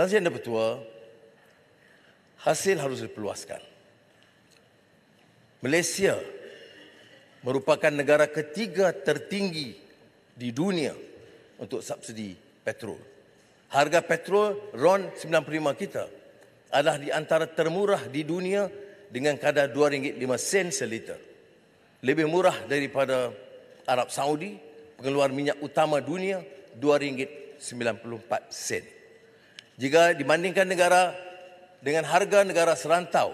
Tuan Yang Bertuah, hasil harus diperluaskan. Malaysia merupakan negara ketiga tertinggi di dunia untuk subsidi petrol. Harga petrol RON 95 kita adalah di antara termurah di dunia dengan kadar RM2.05 seliter. Lebih murah daripada Arab Saudi, pengeluar minyak utama dunia, RM2.94. Jika dibandingkan negara dengan harga negara serantau,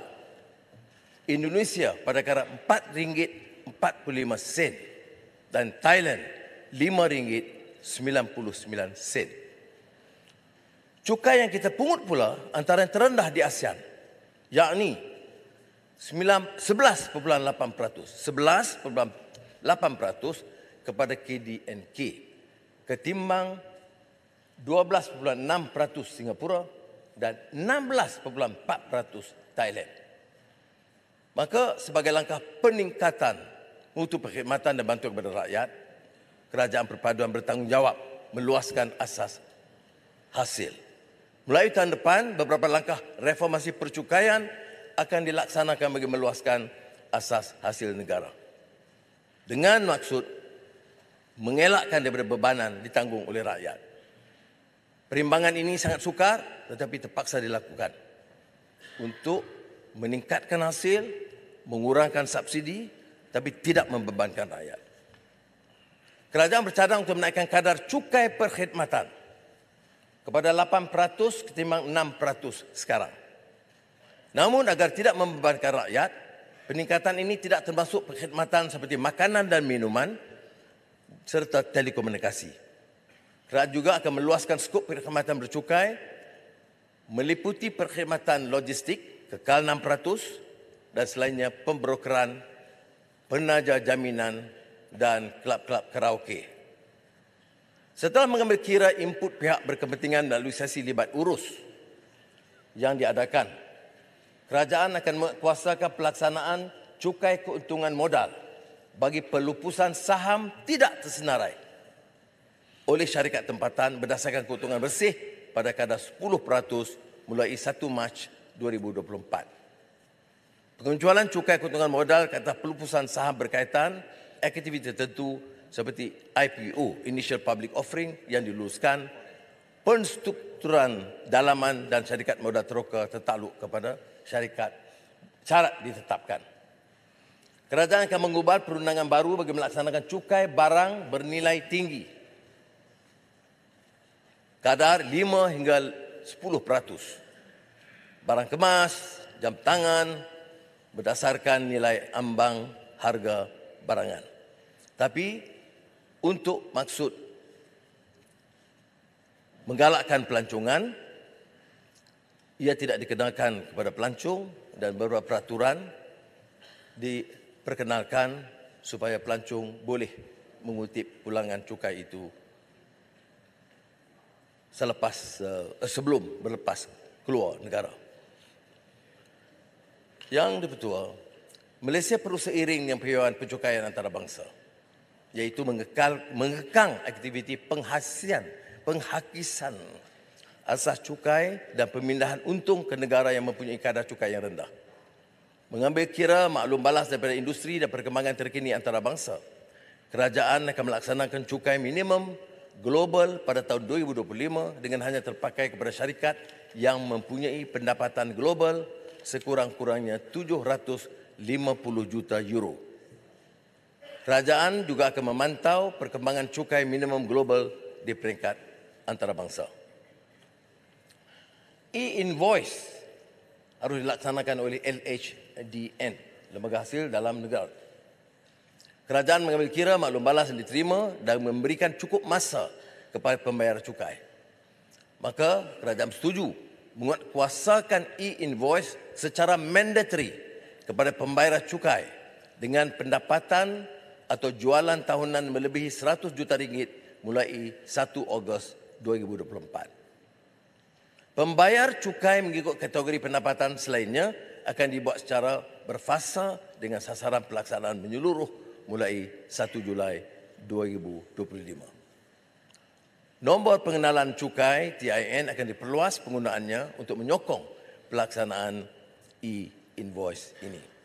Indonesia pada kadar RM4.45 dan Thailand RM5.99. Cukai yang kita pungut pula antara yang terendah di ASEAN, yakni 11.8%. 11.8% kepada KDNK ketimbang 12.6% Singapura dan 16.4% Thailand. Maka sebagai langkah peningkatan mutu perkhidmatan dan bantuan kepada rakyat, Kerajaan Perpaduan bertanggungjawab meluaskan asas hasil. Mulai tahun depan, beberapa langkah reformasi percukaian akan dilaksanakan bagi meluaskan asas hasil negara. Dengan maksud mengelakkan daripada bebanan ditanggung oleh rakyat. Perimbangan ini sangat sukar tetapi terpaksa dilakukan untuk meningkatkan hasil, mengurangkan subsidi tapi tidak membebankan rakyat. Kerajaan bercadang untuk menaikkan kadar cukai perkhidmatan kepada 8% ketimbang 6% sekarang. Namun agar tidak membebankan rakyat, peningkatan ini tidak termasuk perkhidmatan seperti makanan dan minuman serta telekomunikasi. Kerajaan juga akan meluaskan skop perkhidmatan bercukai meliputi perkhidmatan logistik kekal 6% dan selainnya pembrokeran, penaja jaminan dan kelab-kelab karaoke. Setelah mengambil kira input pihak berkepentingan melalui sesi libat urus yang diadakan, kerajaan akan menguasakan pelaksanaan cukai keuntungan modal bagi pelupusan saham tidak tersenarai oleh syarikat tempatan berdasarkan keuntungan bersih pada kadar 10% mulai 1 Mac 2024. Pengecualian cukai keuntungan modal ke atas pelupusan saham berkaitan aktiviti tertentu seperti IPO, Initial Public Offering yang diluluskan, penstrukturan dalaman dan syarikat modal teroka tertakluk kepada syarikat syarat ditetapkan. Kerajaan akan mengubah perundangan baru bagi melaksanakan cukai barang bernilai tinggi. Kadar 5 hingga 10%. Barang kemas, jam tangan berdasarkan nilai ambang harga barangan. Tapi untuk maksud menggalakkan pelancongan, ia tidak dikenakan kepada pelancong dan beberapa peraturan diperkenalkan supaya pelancong boleh mengutip pulangan cukai itu sebelum berlepas keluar negara. Yang di-Pertua, Malaysia perlu seiring dengan perayaan pencukaian antarabangsa, iaitu mengekang aktiviti penghakisan asas cukai dan pemindahan untung ke negara yang mempunyai kadar cukai yang rendah. Mengambil kira maklum balas daripada industri dan perkembangan terkini antarabangsa, kerajaan akan melaksanakan cukai minimum global pada tahun 2025 dengan hanya terpakai kepada syarikat yang mempunyai pendapatan global sekurang-kurangnya 750 juta euro. Kerajaan juga akan memantau perkembangan cukai minimum global di peringkat antarabangsa. E-invoice harus dilaksanakan oleh LHDN, Lembaga Hasil Dalam Negara. Kerajaan mengambil kira maklum balas yang diterima dan memberikan cukup masa kepada pembayar cukai. Maka kerajaan setuju menguatkuasakan e-invoice secara mandatory kepada pembayar cukai dengan pendapatan atau jualan tahunan melebihi 100 juta ringgit mulai 1 Ogos 2024. Pembayar cukai mengikut kategori pendapatan selainnya akan dibuat secara berfasa dengan sasaran pelaksanaan menyeluruh mulai 1 Julai 2025. Nombor pengenalan cukai TIN akan diperluas penggunaannya untuk menyokong pelaksanaan e-invoice ini.